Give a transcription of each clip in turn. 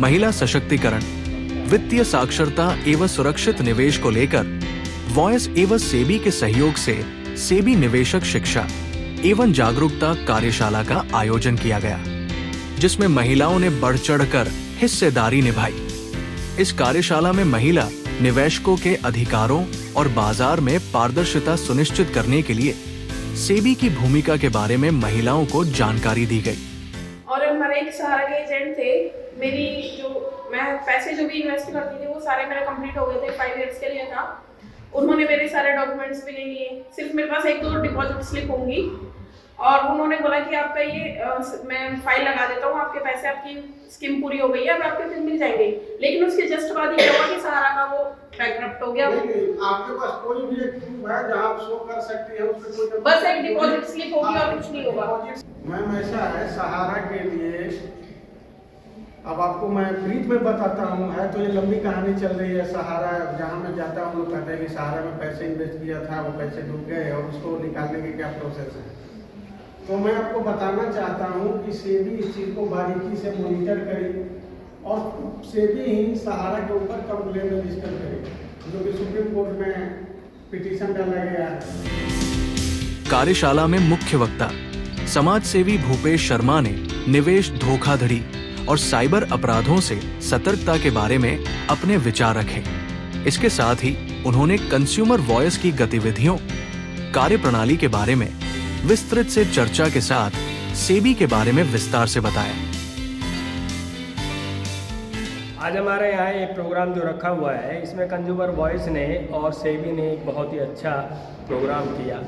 महिला सशक्तिकरण, वित्तीय साक्षरता एवं सुरक्षित निवेश को लेकर वॉइस एवं सेबी के सहयोग से सेबी निवेशक शिक्षा एवं जागरूकता कार्यशाला का आयोजन किया गया, जिसमें महिलाओं ने बढ़ चढ़कर हिस्सेदारी निभाई। इस कार्यशाला में महिला निवेशकों के अधिकारों और बाजार में पारदर्शिता सुनिश्चित करने के लिए सेबी की भूमिका के बारे में महिलाओं को जानकारी दी गई। और हमारे एक सहारा के एजेंट थे, मैं पैसे जो भी इन्वेस्ट करती थी वो सारे मेरे कंप्लीट हो गए थे, 5 इयर्स के लिए था। उन्होंने मेरे सारे डॉक्यूमेंट्स भी ले लिए, सिर्फ मेरे पास 1-2 डिपॉजिट स्लिप होंगी और उन्होंने बोला कि आपका ये मैं फाइल लगा देता हूँ, आपके पैसे, आपकी स्कीम पूरी हो गई है, अब आपके फिर मिल जाएंगे। लेकिन उसके जस्ट बाद ये हुआ कि सहारा का वो बैंकरप्ट हो गया। आपके पास कोई भी एक प्रूफ है जहाँ आप शो कर सकती हैं उस पे कोई बस एक डिपॉजिट स्लिप होगी और कुछ नहीं होगा। मैम ऐसा है, सहारा के लिए अब आपको मैं ब्रीफ में बताता हूँ, है तो ये लंबी कहानी चल रही है। सहारा जहाँ मैं जाता हूँ लोग कहते हैं कि सहारा में पैसे इन्वेस्ट किया था, वो पैसे डूब गए और उसको निकालने की क्या प्रोसेस है। तो मैं आपको बताना चाहता हूँ कि सेबी इस चीज़ को बारीकी से मॉनिटर करी और सेबी ही सहारा के ऊपर कंप्लेन रजिस्टर करी, जो कि सुप्रीम कोर्ट में पिटीशन डाला गया है। कार्यशाला में मुख्य वक्ता समाज सेवी भूपेश शर्मा ने निवेश धोखाधड़ी और साइबर अपराधों से सतर्कता के बारे में अपने विचार रखे। इसके साथ ही उन्होंने कंज्यूमर वॉइस की गतिविधियों, कार्यप्रणाली के बारे में विस्तृत से चर्चा के साथ सेबी के बारे में विस्तार से बताया। आज हमारे यहाँ एक प्रोग्राम जो रखा हुआ है, इसमें कंज्यूमर वॉइस ने और सेबी ने एक बहुत ही अच्छा प्रोग्राम किया।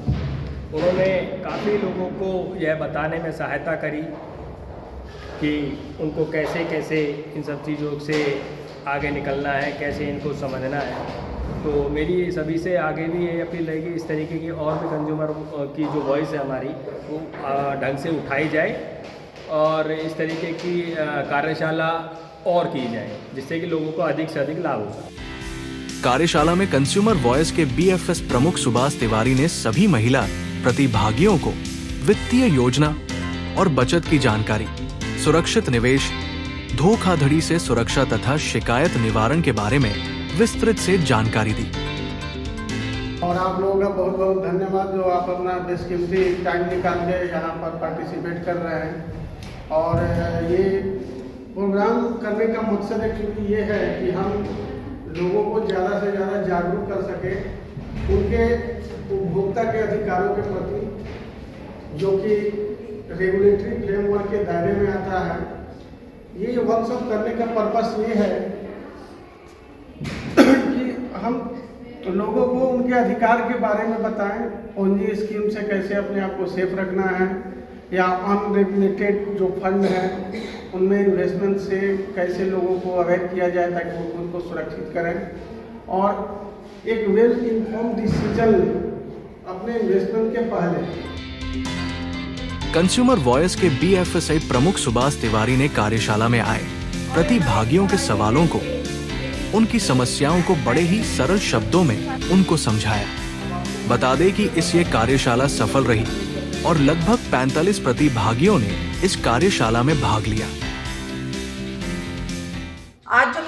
उन्होंने काफ़ी लोगों को यह बताने में सहायता करी कि उनको कैसे कैसे इन सब चीज़ों से आगे निकलना है, कैसे इनको समझना है। तो मेरी सभी से आगे भी ये अपील रहेगी, इस तरीके की और भी कंज्यूमर की जो वॉइस है हमारी वो ढंग से उठाई जाए और इस तरीके की कार्यशाला और की जाए, जिससे कि लोगों को अधिक से अधिक लाभ हो सके। कार्यशाला में कंज्यूमर वॉइस के बीएफएस प्रमुख सुभाष तिवारी ने सभी महिला प्रतिभागियों को वित्तीय योजना और बचत की जानकारी, सुरक्षित निवेश, धोखाधड़ी से सुरक्षा तथा शिकायत निवारण के बारे में विस्तृत से जानकारी दी। और आप लोगों का बहुत बहुत धन्यवाद जो आप अपना बेशकीमती टाइम निकाल के यहाँ पर पार्टिसिपेट कर रहे हैं। और ये प्रोग्राम करने का मकसद एक्चुअली ये है कि हम लोगों को ज़्यादा से ज़्यादा जागरूक कर सकें उनके उपभोक्ता के अधिकारों के प्रति, जो कि रेगुलेटरी फ्रेमवर्क के दायरे में आता है। ये वर्कशॉप करने का पर्पस ये है कि हम लोगों को उनके अधिकार के बारे में बताएं, पोंजी स्कीम से कैसे अपने आप को सेफ रखना है, या अनरेगुलेटेड जो फंड है उनमें इन्वेस्टमेंट से कैसे लोगों को अवॉइड किया जाए ताकि वो उनको सुरक्षित करें, और एक वेल इन्फॉर्म डिसीजन अपने इन्वेस्टमेंट के पहले। कंज्यूमर वॉइस के बीएफएसआई प्रमुख सुभाष तिवारी ने कार्यशाला में आए प्रतिभागियों के सवालों को, उनकी समस्याओं को बड़े ही सरल शब्दों में उनको समझाया। बता दें कि ये कार्यशाला सफल रही और लगभग 45 प्रतिभागियों ने इस कार्यशाला में भाग लिया। आज जो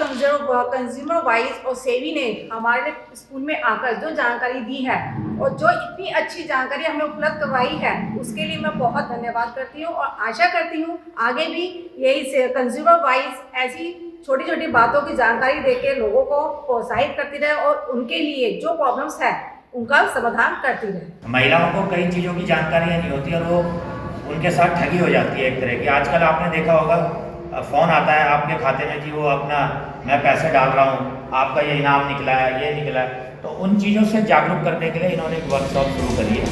कंज्यूमर वॉइस और सेबी ने हमारे स्कूल में आकर जो जानकारी दी है और जो इतनी अच्छी जानकारी हमें उपलब्ध करवाई है, उसके लिए मैं बहुत धन्यवाद करती हूँ और आशा करती हूँ आगे भी यही कंज्यूमर वॉइस ऐसी छोटी छोटी बातों की जानकारी देके लोगों को प्रोत्साहित करती रहे और उनके लिए जो प्रॉब्लम्स है उनका समाधान करती रहे। महिलाओं को कई चीज़ों की जानकारियाँ नहीं होती और वो उनके साथ ठगी हो जाती है एक तरह की। आजकल आपने देखा होगा फ़ोन आता है आपके खाते में कि वो अपना मैं पैसे डाल रहा हूँ, आपका ये इनाम निकला है, ये निकला है। तो उन चीज़ों से जागरूक करने के लिए इन्होंने एक वर्कशॉप शुरू करी है।